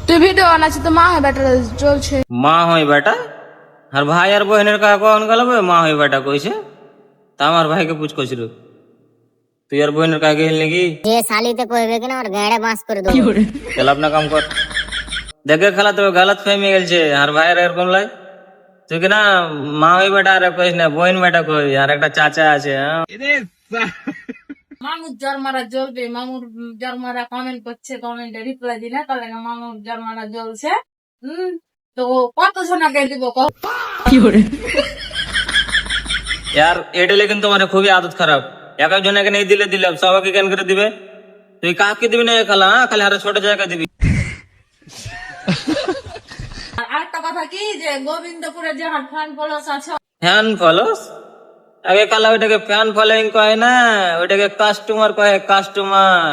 তুই ভিডিও বানাচ্ছিস তো মা হয় বেটা চলছে। মা হয় বেটা আর ভাই আর বোনের কাকা কখন গেল মা হয় বেটা কইছে তা আমার ভাইকে পুছ করছিল তুই আর বোনের কাকা গেল নাকি যে শালিতে কইবে কিনা ওর গাড়ে বাঁশ করে দেবো। চল আপনা কাম কর দেখে খেলা তো গলত ফেমে গেলছে আর ভাইয়ের এরকম লাই তুই কিনা মা হয় বেটা আর কইস না বোন বেটা কই আর একটা চাচা আছে হ্যাঁ? মামুর জন্মারা জ্বলবে, মামুর জন্মারা কমেন্ট করছে, কমেন্টে রিপ্লাই দিলে তাহলে মামুর জন্মারা জ্বলছে। তো কত জনাকে দিব यार এটা लेकिन तुम्हारे खूबी आदत खराब एक एक जने के नहीं दिले दिले अब सबके केन करे दिबे তুই কাকে দিবি না খালা খালি আরে ছোট জায়গা দিবি আর আরেকটা কথা কি যে গোবিন্দপুরে যে আমার ফ্যান ফলোয়ার্স আছে ফ্যান ফলোস আগে কালা ওইটাকে ফ্যান ফলোইং কয় না ওইটাকে কাস্টমার কয় কাস্টমার